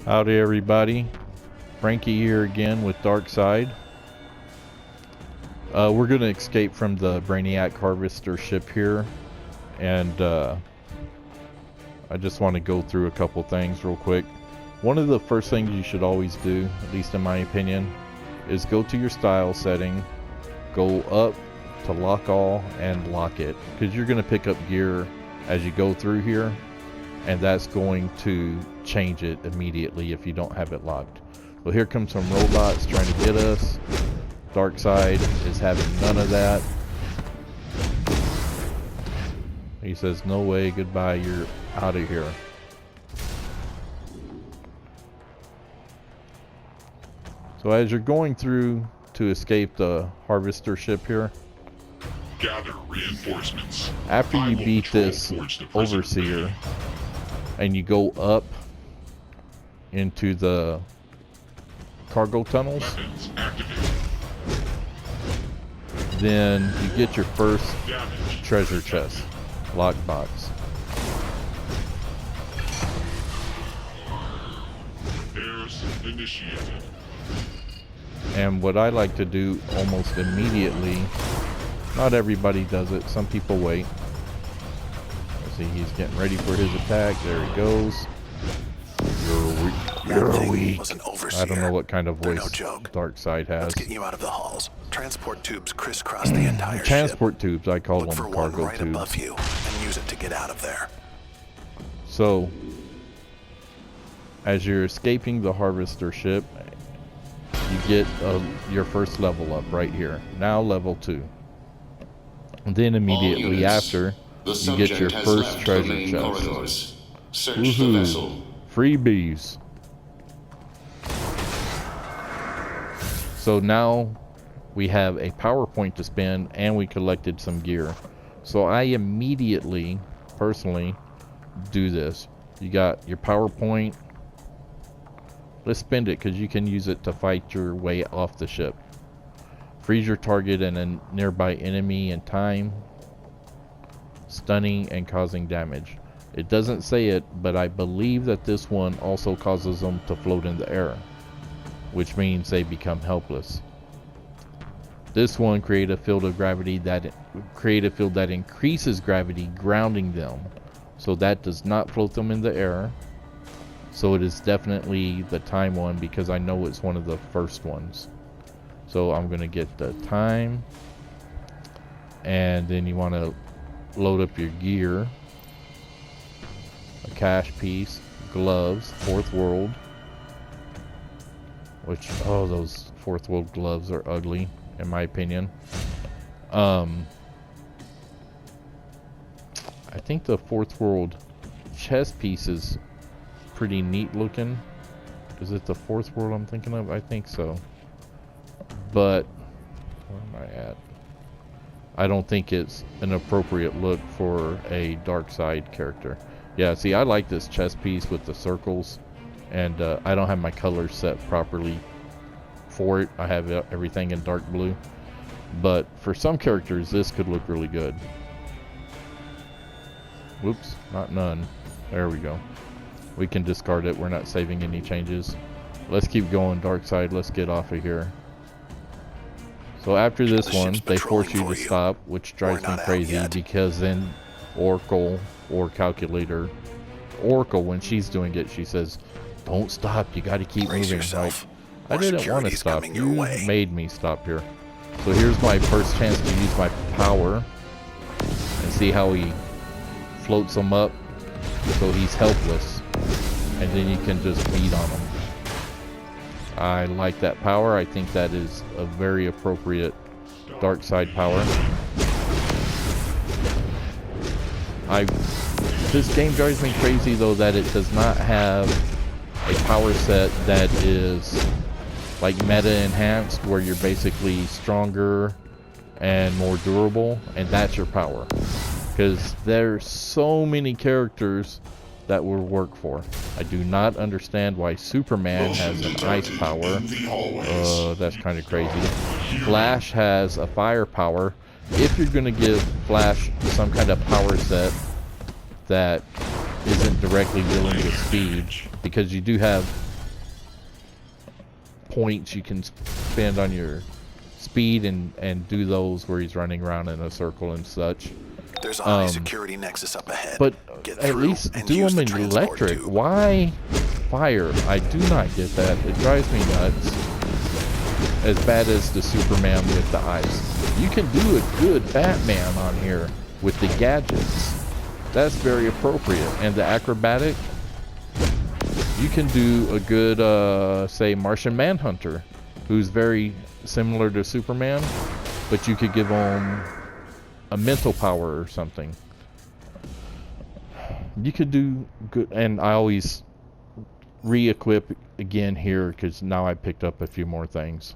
Howdy everybody, Frankie here again with Darhkside. We're going to escape from the Brainiac harvester ship here, and I just want to go through a couple things real quick. One of the first things you should always do, at least in my opinion, is go to your style setting, go up to lock all and lock it, because you're going to pick up gear as you go through here, and that's going to change it immediately if you don't have it locked. Well, here comes some robots trying to get us. Darhkside is having none of that. He says, no way, goodbye, you're out of here. So as you're going through to escape the harvester ship here, gather reinforcements. After you beat this overseer and you go up into the cargo tunnels, then you get your first treasure chest lockbox. Repairs initiated. And what I like to do almost immediately, not everybody does it, some people wait. Let's see, he's getting ready for his attack. There he goes. You're weak. You're weak. I don't know what kind of voice Darhkside has. Let's get you out of the halls. Transport tubes crisscross the entire Transport ship. tubes, I call Look them for cargo one right tubes. above you and use it to get out of there. So, as you're escaping the harvester ship, you get your first level up right here. Now level 2. And then immediately after, you get your first treasure chest. Woohoo! Freebies! So now we have a PowerPoint to spend, and we collected some gear. So I immediately, personally, do this. You got your PowerPoint. Let's spend it because you can use it to fight your way off the ship. Freeze your target and a nearby enemy in time, stunning and causing damage. It doesn't say it, but I believe that this one also causes them to float in the air, which means they become helpless. This one create a field that increases gravity, grounding them, so that does not float them in the air. So it is definitely the time one because I know it's one of the first ones. So I'm going to get the time, and then you want to load up your gear, a cash piece, gloves, fourth world, which, oh, those fourth world gloves are ugly in my opinion. I think the fourth world chest piece is pretty neat looking. Is it the fourth world I'm thinking of? I think so. But where am I at? I don't think it's an appropriate look for a Darhkside character. Yeah, see, I like this chest piece with the circles, and I don't have my colors set properly for it. I have everything in dark blue, but for some characters this could look really good. Whoops, not none. There we go. We can discard it. We're not saving any changes. Let's keep going, Darhkside. Let's get off of here. So after this one, they force you to stop, which drives me crazy because then Oracle or Calculator, Oracle, when she's doing it, she says, don't stop, you got to keep moving. Like, I didn't want to stop. You made me stop here. So here's my first chance to use my power and see how he floats him up so he's helpless, and then you can just beat on him. I like that power. I think that is a very appropriate Darhkside power. This game drives me crazy though that it does not have a power set that is like meta enhanced, where you're basically stronger and more durable, and that's your power. Because there's so many characters that will work for. I do not understand why Superman has an ice power. That's kind of crazy. Flash has a fire power. If you're going to give Flash some kind of power set that isn't directly dealing with speed, because you do have points you can spend on your speed and do those where he's running around in a circle and such. There's a high security nexus up ahead. But Get at through least and do use them the in transport electric. tube. Why fire? I do not get that. It drives me nuts. As bad as the Superman with the ice. You can do a good Batman on here with the gadgets. That's very appropriate. And the acrobatic, you can do a good, say, Martian Manhunter, who's very similar to Superman, but you could give him a mental power or something. You could do good, and I always re-equip again here because now I picked up a few more things.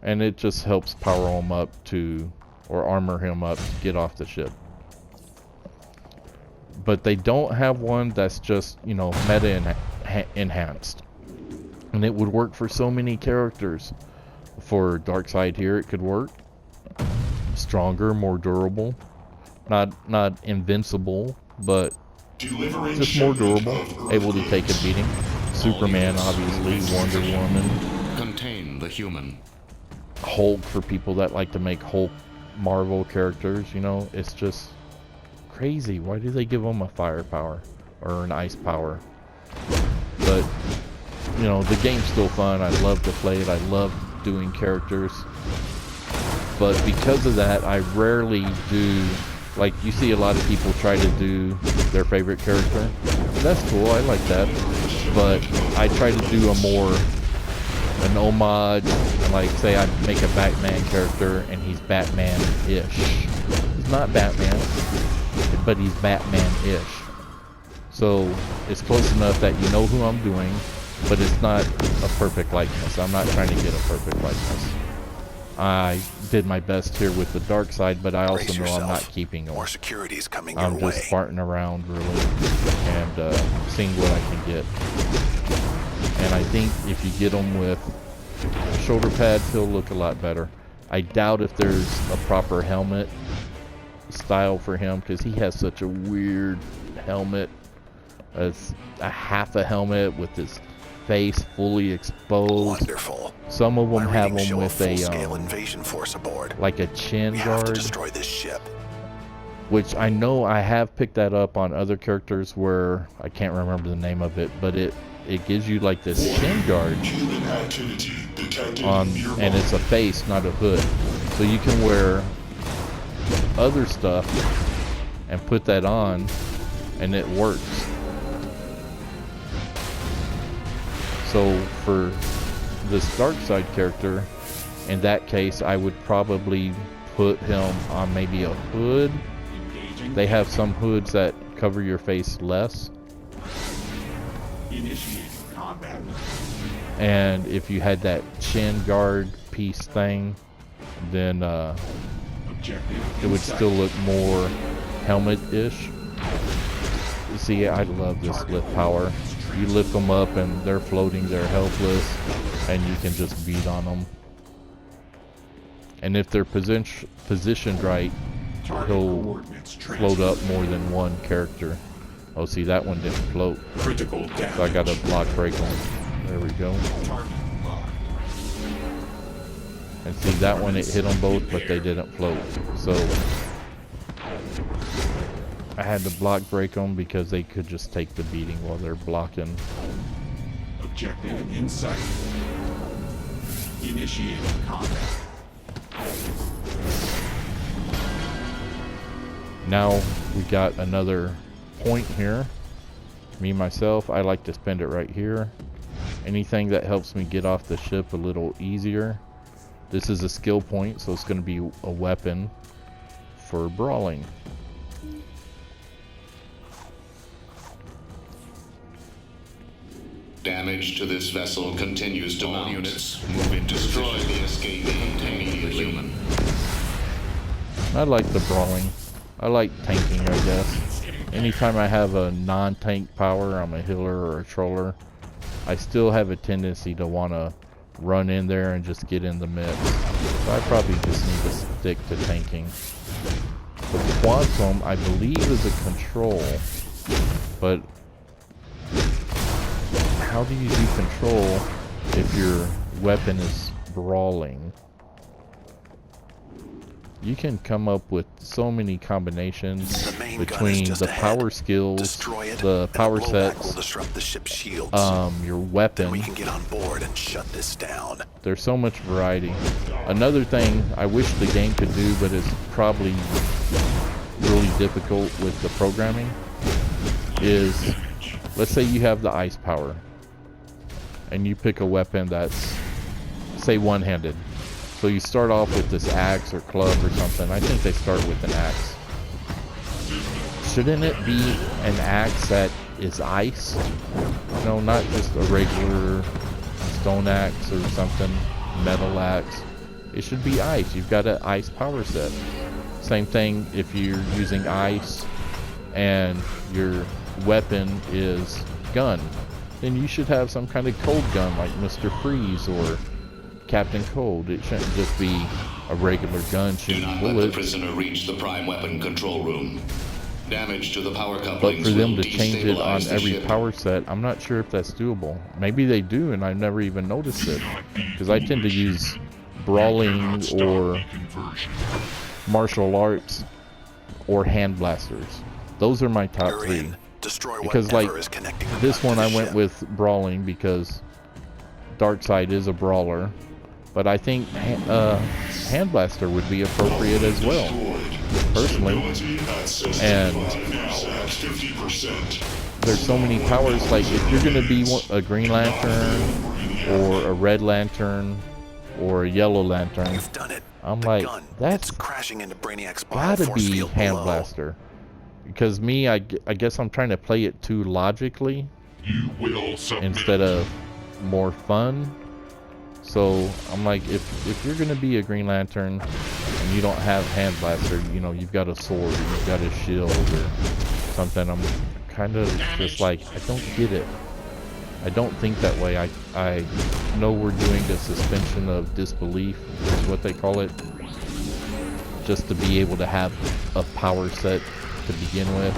And it just helps power him up to, or armor him up to get off the ship. But they don't have one that's just, you know, meta enhanced. And it would work for so many characters. For Darkseid here, it could work. Stronger, more durable. Not invincible, but just more durable. Able to take a beating. Superman, obviously. Wonder Woman. Contain the human. Hulk, for people that like to make Hulk Marvel characters, you know, it's just crazy. Why do they give them a fire power or an ice power? But, you know, the game's still fun. I love to play it. I love doing characters. But because of that, I rarely do, like, you see a lot of people try to do their favorite character. That's cool. I like that. But I try to do an homage, like say I make a Batman character and he's Batman-ish. He's not Batman, but he's Batman-ish. So it's close enough that you know who I'm doing, but it's not a perfect likeness. I'm not trying to get a perfect likeness. I did my best here with the Darkseid, but I also know I'm not keeping them. More security's coming I'm your just way. farting around really and seeing what I can get. And I think if you get them with shoulder pads, he'll look a lot better. I doubt if there's a proper helmet style for him because he has such a weird helmet. It's a half a helmet with his face fully exposed. Wonderful. Some of them My have readings them show with a full-scale invasion force aboard. like a chin We have to guard, destroy this ship. which I know I have picked that up on other characters where I can't remember the name of it, but it gives you like this chin guard Human activity detected on, nearby. and it's a face, not a hood. So you can wear other stuff and put that on, and it works. So for this Darkseid character, in that case, I would probably put him on maybe a hood. They have some hoods that cover your face less. Initiating combat. And if you had that chin guard piece thing, then Objective it would insight. still look more helmet-ish. See, I love this lift power. You lift them up and they're floating, they're helpless, and you can just beat on them. And if they're positioned right, Target he'll coordinates float up more than one character. Oh, see, that one didn't float. Critical damage. So I got a block break on. There we go. Target locked. And see, that one, it hit them both, but they didn't float. So I had to block break them because they could just take the beating while they're blocking. Objective insight. Initiating combat. Now we got another point here. Me, myself, I like to spend it right here. Anything that helps me get off the ship a little easier. This is a skill point, so it's going to be a weapon for brawling. Damage to this vessel continues to mount. Units, move in. Destroy the escapee immediately. I like the brawling. I like tanking, I guess. Anytime I have a non-tank power, I'm a healer or a troller, I still have a tendency to want to run in there and just get in the mix. So I probably just need to stick to tanking. The Quantum, I believe, is a control, but how do you do control if you're weapon is brawling. You can come up with so many combinations The main gun is between just the ahead. power skills, Destroy it, the and power the blowback will sets, disrupt the ship's shields. your Then weapon. we can get on board and shut this down. There's so much variety. Another thing I wish the game could do, but it's probably really difficult with the programming, is let's say you have the ice power and you pick a weapon that's, say, one-handed. So you start off with this axe or club or something. I think they start with an axe. Shouldn't it be an axe that is ice? No, not just a regular stone axe or something, metal axe. It should be ice. You've got an ice power set. Same thing if you're using ice and your weapon is gun. Then you should have some kind of cold gun like Mr. Freeze or Captain Cold. It shouldn't just be a regular gun Do shooting not let the bullets. prisoner reach the prime weapon control room. Damage to the power But couplings for them will to change it on destabilize the every ship. power set, I'm not sure if that's doable. Maybe they do and I've never even noticed it. Because I tend to use brawling or martial arts or hand blasters. Those are my top You're three. in. Destroy Because whatever like is connecting the this gun one to I the went ship. with brawling because Darkseid is a brawler. But I think hand blaster would be appropriate as well, personally. And there's so many powers. Like if you're gonna be a Green Lantern or a Red Lantern or a Yellow Lantern, You've done it. I'm The like, gun, that's it's crashing into Brainiac's gotta force be field hand below. blaster. Because me, I guess I'm trying to play it too logically instead of more fun. So I'm like, if you're gonna be a Green Lantern and you don't have hand blaster, you know, you've got a sword or you've got a shield or something, I'm kind of just like, I don't get it. I don't think that way. I know we're doing a suspension of disbelief, is what they call it, just to be able to have a power set to begin with.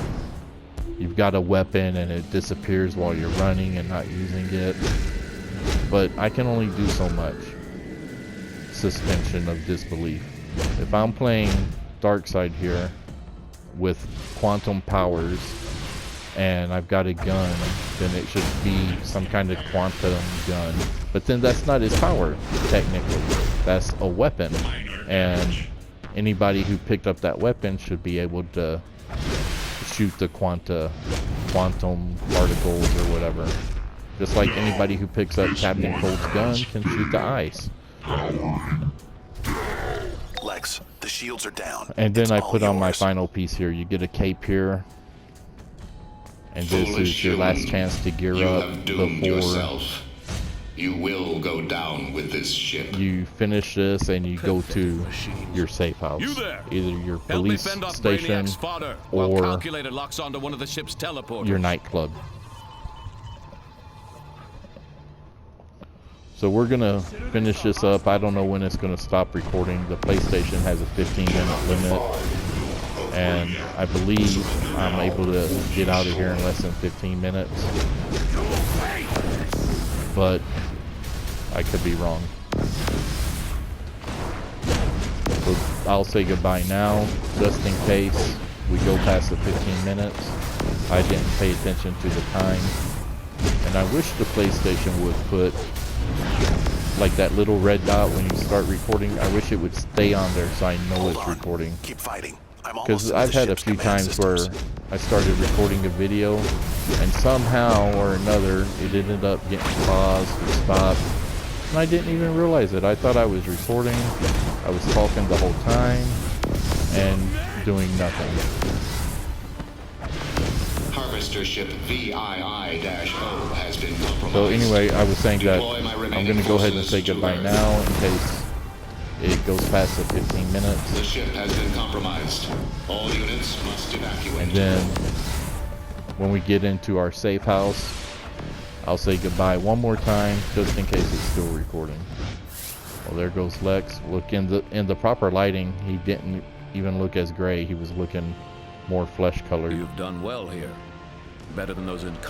You've got a weapon and it disappears while you're running and not using it. But I can only do so much suspension of disbelief. If I'm playing Darkseid here with quantum powers and I've got a gun, then it should be some kind of quantum gun. But then that's not his power, technically. That's a weapon. And anybody who picked up that weapon should be able to shoot the quantum particles or whatever. Just like anybody who picks up Captain Cold's gun can shoot the ice. Lex, the shields are down. And then It's I all put on my yours. final piece here. You get a cape here. And this Foolish is your last human, chance to gear you up have doomed before yourself. You will go down with this ship. you finish this and you go to your safe house. You there. Either your Help me police fend off station Brainiac's fodder while or Calculator locks onto one of the ship's teleporters. your nightclub. So we're gonna finish this up. I don't know when it's gonna stop recording. The PlayStation has a 15-minute limit, and I believe I'm able to get out of here in less than 15 minutes. But I could be wrong. So I'll say goodbye now, just in case we go past the 15 minutes. I didn't pay attention to the time. And I wish the PlayStation would put like that little red dot when you start recording. I wish it would stay on there so I know Hold it's on. recording. Keep fighting. I'm Because almost in I've the had a ship's few command times where systems. I started recording a video and somehow or another it ended up getting paused or stopped. And I didn't even realize it. I thought I was recording. I was talking the whole time and doing nothing. Harvester ship VII-0 has been compromised. So anyway, I was saying that Deploy my I'm remaining going to go ahead and forces say to goodbye Earth. now in case it goes past the 15 minutes. The ship has been compromised. All units must evacuate. And then when we get into our safe house, I'll say goodbye one more time just in case it's still recording. Well, there goes Lex. Look, in the proper lighting, he didn't even look as gray. He was looking more flesh colored. You've done well here. Better than those incompetent